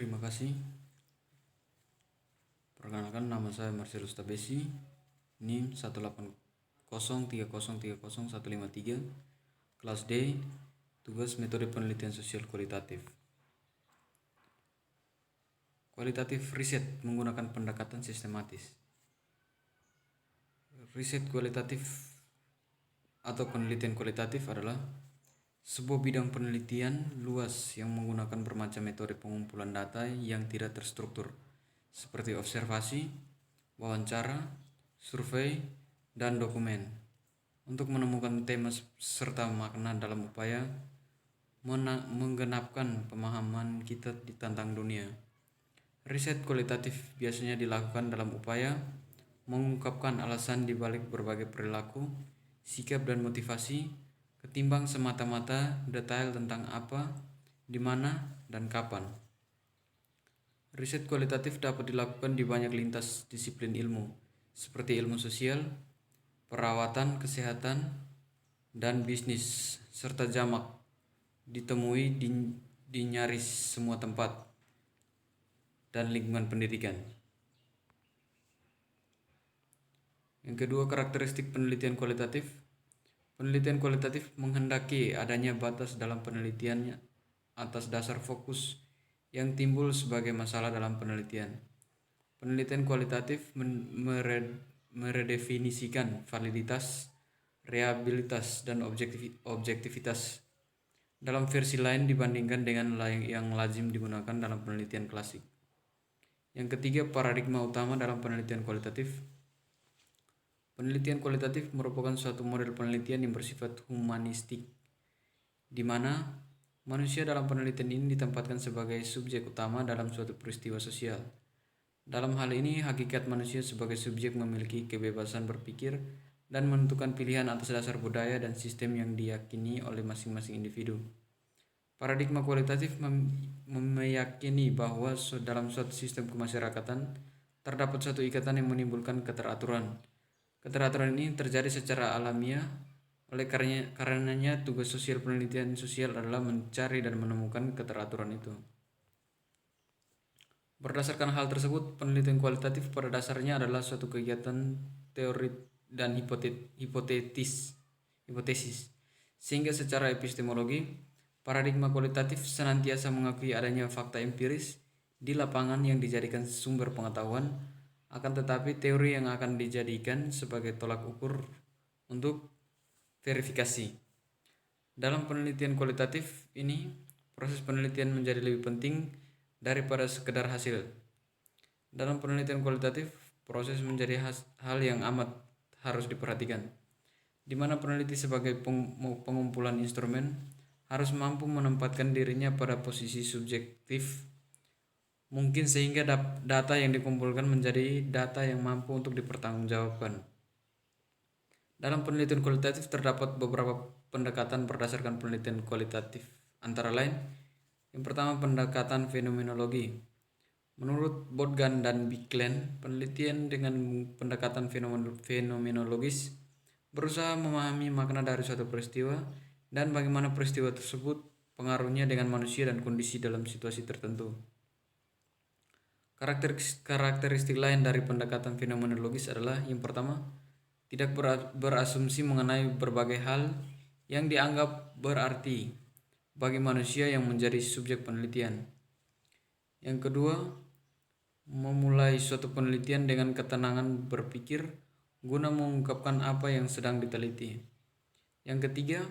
Terima kasih. Perkenalkan, nama saya Marcelus Tabesi, NIM 18030303153, kelas D, tugas metode penelitian sosial kualitatif. Kualitatif riset menggunakan pendekatan sistematis. Riset kualitatif atau penelitian kualitatif adalah sebuah bidang penelitian luas yang menggunakan bermacam metode pengumpulan data yang tidak terstruktur, seperti observasi, wawancara, survei, dan dokumen, untuk menemukan tema serta makna dalam upaya menggenapkan pemahaman kita tentang dunia. Riset kualitatif biasanya dilakukan dalam upaya mengungkapkan alasan di balik berbagai perilaku, sikap, dan motivasi, ketimbang semata-mata detail tentang apa, di mana, dan kapan. Riset kualitatif dapat dilakukan di banyak lintas disiplin ilmu, seperti ilmu sosial, perawatan, kesehatan, dan bisnis, serta jamak ditemui di nyaris semua tempat dan lingkungan pendidikan. Yang kedua, karakteristik penelitian kualitatif. Penelitian kualitatif menghendaki adanya batas dalam penelitiannya atas dasar fokus yang timbul sebagai masalah dalam penelitian. Penelitian kualitatif meredefinisikan validitas, reliabilitas, dan objektivitas dalam versi lain dibandingkan dengan yang lazim digunakan dalam penelitian klasik. Yang ketiga, paradigma utama dalam penelitian kualitatif. Penelitian kualitatif merupakan suatu model penelitian yang bersifat humanistik, di mana manusia dalam penelitian ini ditempatkan sebagai subjek utama dalam suatu peristiwa sosial. Dalam hal ini, hakikat manusia sebagai subjek memiliki kebebasan berpikir dan menentukan pilihan atas dasar budaya dan sistem yang diyakini oleh masing-masing individu. Paradigma kualitatif meyakini bahwa dalam suatu sistem kemasyarakatan terdapat suatu ikatan yang menimbulkan keteraturan. Keteraturan ini terjadi secara alamiah, oleh karenanya tugas sosial penelitian sosial adalah mencari dan menemukan keteraturan itu. Berdasarkan hal tersebut, penelitian kualitatif pada dasarnya adalah suatu kegiatan teori dan hipotesis. Sehingga secara epistemologi, paradigma kualitatif senantiasa mengakui adanya fakta empiris di lapangan yang dijadikan sumber pengetahuan, akan tetapi teori yang akan dijadikan sebagai tolak ukur untuk verifikasi. Dalam penelitian kualitatif ini, proses penelitian menjadi lebih penting daripada sekedar hasil. Dalam penelitian kualitatif, proses menjadi hal yang amat harus diperhatikan, di mana peneliti sebagai pengumpulan instrumen harus mampu menempatkan dirinya pada posisi subjektif mungkin sehingga data yang dikumpulkan menjadi data yang mampu untuk dipertanggungjawabkan. Dalam penelitian kualitatif terdapat beberapa pendekatan berdasarkan penelitian kualitatif, antara lain, yang pertama, pendekatan fenomenologi. Menurut Botgan dan Biklen, penelitian dengan pendekatan fenomenologis berusaha memahami makna dari suatu peristiwa dan bagaimana peristiwa tersebut pengaruhnya dengan manusia dan kondisi dalam situasi tertentu. Karakteristik lain dari pendekatan fenomenologis adalah yang pertama, tidak berasumsi mengenai berbagai hal yang dianggap berarti bagi manusia yang menjadi subjek penelitian. Yang kedua, memulai suatu penelitian dengan ketenangan berpikir guna mengungkapkan apa yang sedang diteliti. Yang ketiga,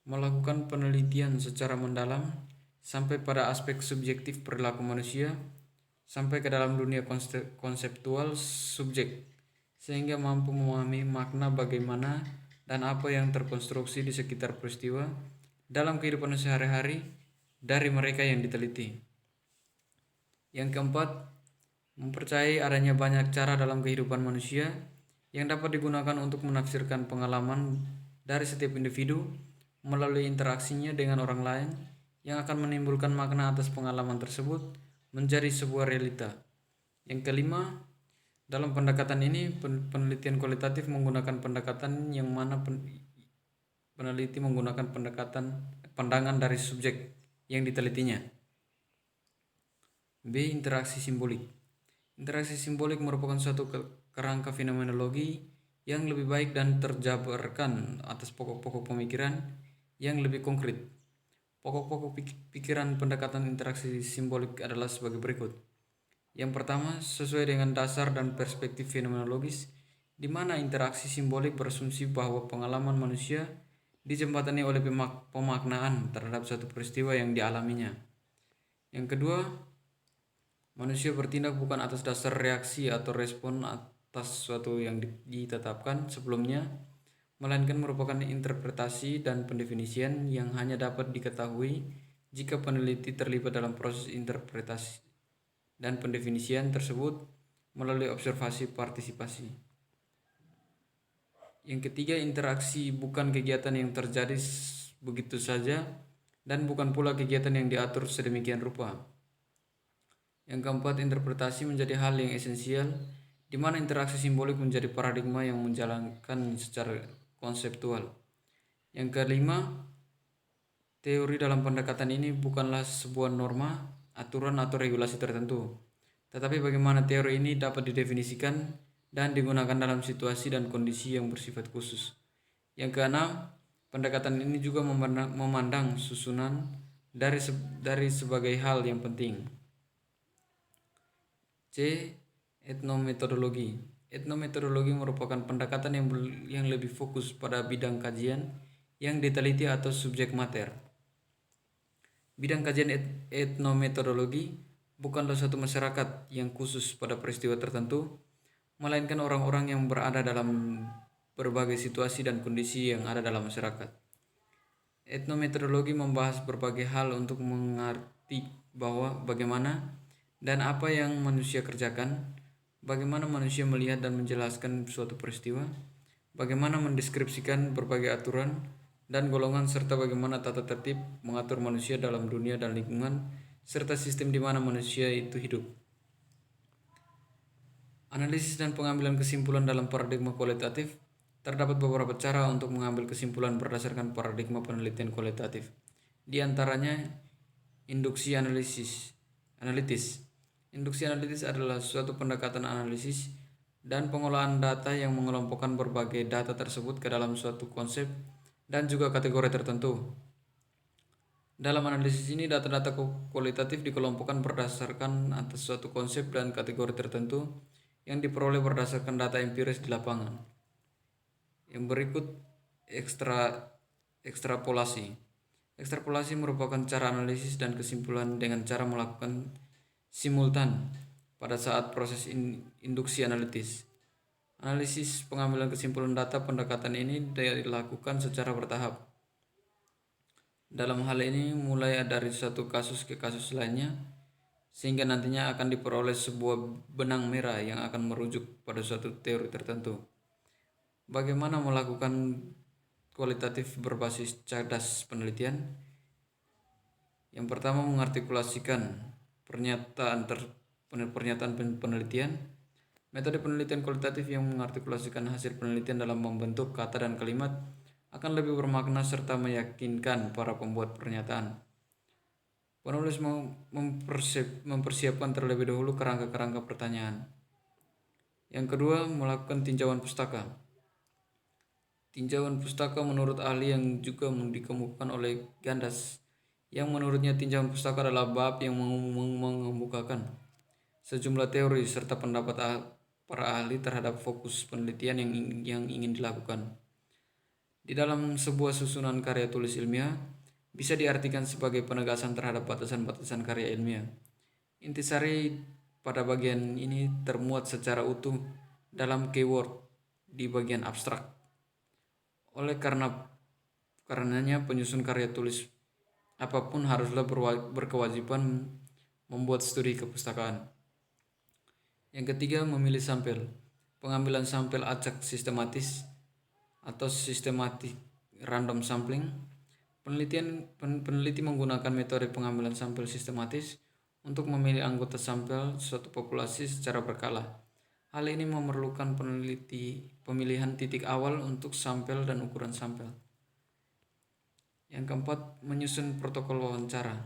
melakukan penelitian secara mendalam sampai pada aspek subjektif perilaku manusia, sampai ke dalam dunia konseptual subjek, sehingga mampu memahami makna bagaimana dan apa yang terkonstruksi di sekitar peristiwa dalam kehidupan sehari-hari dari mereka yang diteliti. Yang keempat, mempercayai adanya banyak cara dalam kehidupan manusia yang dapat digunakan untuk menafsirkan pengalaman dari setiap individu melalui interaksinya dengan orang lain yang akan menimbulkan makna atas pengalaman tersebut menjadi sebuah realita. Yang kelima, dalam pendekatan ini penelitian kualitatif menggunakan pendekatan yang mana peneliti menggunakan pandangan dari subjek yang ditelitinya. B. Interaksi simbolik. Interaksi simbolik merupakan suatu kerangka fenomenologi yang lebih baik dan terjabarkan atas pokok-pokok pemikiran yang lebih konkret. Pokok-pokok pikiran pendekatan interaksi simbolik adalah sebagai berikut. Yang pertama, sesuai dengan dasar dan perspektif fenomenologis, di mana interaksi simbolik berasumsi bahwa pengalaman manusia dijembatani oleh pemaknaan terhadap suatu peristiwa yang dialaminya. Yang kedua, manusia bertindak bukan atas dasar reaksi atau respon atas sesuatu yang ditetapkan sebelumnya, melainkan merupakan interpretasi dan pendefinisian yang hanya dapat diketahui jika peneliti terlibat dalam proses interpretasi dan pendefinisian tersebut melalui observasi partisipasi. Yang ketiga, interaksi bukan kegiatan yang terjadi begitu saja dan bukan pula kegiatan yang diatur sedemikian rupa. Yang keempat, interpretasi menjadi hal yang esensial, di mana interaksi simbolik menjadi paradigma yang menjalankan secara konseptual. Yang kelima, teori dalam pendekatan ini bukanlah sebuah norma, aturan atau regulasi tertentu, tetapi bagaimana teori ini dapat didefinisikan dan digunakan dalam situasi dan kondisi yang bersifat khusus. Yang keenam, pendekatan ini juga memandang susunan dari sebagai hal yang penting. C. Etnometodologi. Etnometodologi merupakan pendekatan yang lebih fokus pada bidang kajian yang diteliti atau subjek mater. Bidang kajian etnometodologi bukanlah suatu masyarakat yang khusus pada peristiwa tertentu, melainkan orang-orang yang berada dalam berbagai situasi dan kondisi yang ada dalam masyarakat. Etnometodologi membahas berbagai hal untuk mengerti bahwa bagaimana dan apa yang manusia kerjakan, bagaimana manusia melihat dan menjelaskan suatu peristiwa, bagaimana mendeskripsikan berbagai aturan dan golongan, serta bagaimana tata tertib mengatur manusia dalam dunia dan lingkungan, serta sistem di mana manusia itu hidup. Analisis dan pengambilan kesimpulan dalam paradigma kualitatif. Terdapat beberapa cara untuk mengambil kesimpulan berdasarkan paradigma penelitian kualitatif. Di antaranya, induksi analitis. Induksi analitis adalah suatu pendekatan analisis dan pengolahan data yang mengelompokkan berbagai data tersebut ke dalam suatu konsep dan juga kategori tertentu. Dalam analisis ini, data-data kualitatif dikelompokkan berdasarkan atas suatu konsep dan kategori tertentu yang diperoleh berdasarkan data empiris di lapangan. Yang berikut, ekstrapolasi. Ekstrapolasi merupakan cara analisis dan kesimpulan dengan cara melakukan simultan pada saat proses induksi analitis. Analisis pengambilan kesimpulan data pendekatan ini dilakukan secara bertahap. Dalam hal ini mulai dari satu kasus ke kasus lainnya, sehingga nantinya akan diperoleh sebuah benang merah yang akan merujuk pada suatu teori tertentu. Bagaimana melakukan kualitatif berbasis cerdas penelitian? Yang pertama, mengartikulasikan pernyataan penelitian. Metode penelitian kualitatif yang mengartikulasikan hasil penelitian dalam membentuk kata dan kalimat akan lebih bermakna serta meyakinkan para pembuat pernyataan. Penulis mempersiapkan terlebih dahulu kerangka-kerangka pertanyaan. Yang kedua, melakukan tinjauan pustaka. Tinjauan pustaka menurut ahli yang juga dikemukakan oleh Gandas, yang menurutnya tinjauan pustaka adalah bab yang mengemukakan sejumlah teori serta pendapat para ahli terhadap fokus penelitian yang ingin dilakukan. Di dalam sebuah susunan karya tulis ilmiah, bisa diartikan sebagai penegasan terhadap batasan-batasan karya ilmiah. Intisari pada bagian ini termuat secara utuh dalam keyword di bagian abstrak. Karenanya penyusun karya tulis apapun haruslah berkewajiban membuat studi kepustakaan. Yang ketiga, memilih sampel. Pengambilan sampel acak sistematis atau systematic random sampling. Peneliti menggunakan metode pengambilan sampel sistematis untuk memilih anggota sampel suatu populasi secara berkala. Hal ini memerlukan pemilihan titik awal untuk sampel dan ukuran sampel. Yang keempat, menyusun protokol wawancara.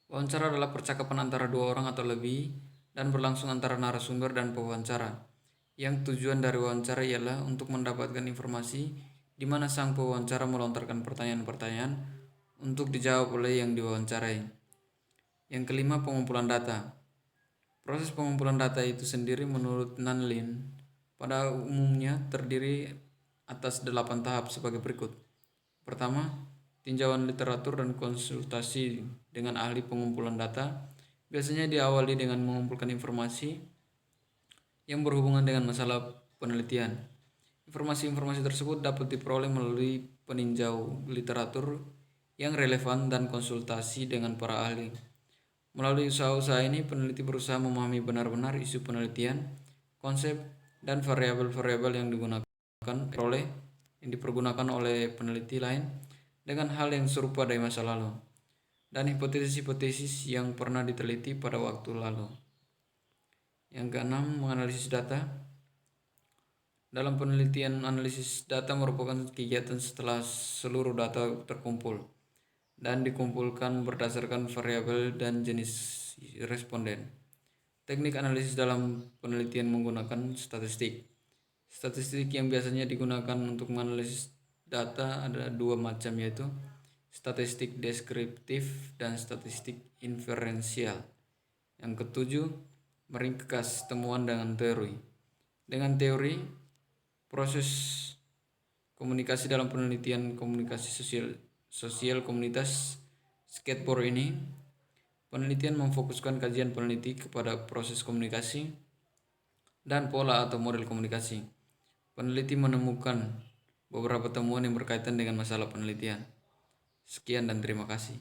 Wawancara adalah percakapan antara dua orang atau lebih dan berlangsung antara narasumber dan pewawancara. Yang tujuan dari wawancara ialah untuk mendapatkan informasi di mana sang pewawancara melontarkan pertanyaan-pertanyaan untuk dijawab oleh yang diwawancarai. Yang kelima, pengumpulan data. Proses pengumpulan data itu sendiri menurut Nanlin pada umumnya terdiri atas 8 tahap sebagai berikut. Pertama, tinjauan literatur dan konsultasi dengan ahli pengumpulan data. Biasanya diawali dengan mengumpulkan informasi yang berhubungan dengan masalah penelitian. Informasi-informasi tersebut dapat diperoleh melalui peninjau literatur yang relevan dan konsultasi dengan para ahli. Melalui usaha-usaha ini, peneliti berusaha memahami benar-benar isu penelitian, konsep, dan variabel-variabel yang dipergunakan oleh peneliti lain dengan hal yang serupa dari masa lalu, dan hipotesis-hipotesis yang pernah diteliti pada waktu lalu. Yang keenam, menganalisis data. Dalam penelitian, analisis data merupakan kegiatan setelah seluruh data terkumpul dan dikumpulkan berdasarkan variabel dan jenis responden. Teknik analisis dalam penelitian menggunakan statistik. Statistik yang biasanya digunakan untuk menganalisis data ada dua macam, yaitu statistik deskriptif dan statistik inferensial. Yang ketujuh, meringkas temuan dengan teori. Dengan teori, proses komunikasi dalam penelitian komunikasi sosial komunitas skateboard ini, penelitian memfokuskan kajian peneliti kepada proses komunikasi dan pola atau model komunikasi. Peneliti menemukan beberapa temuan yang berkaitan dengan masalah penelitian. Sekian dan terima kasih.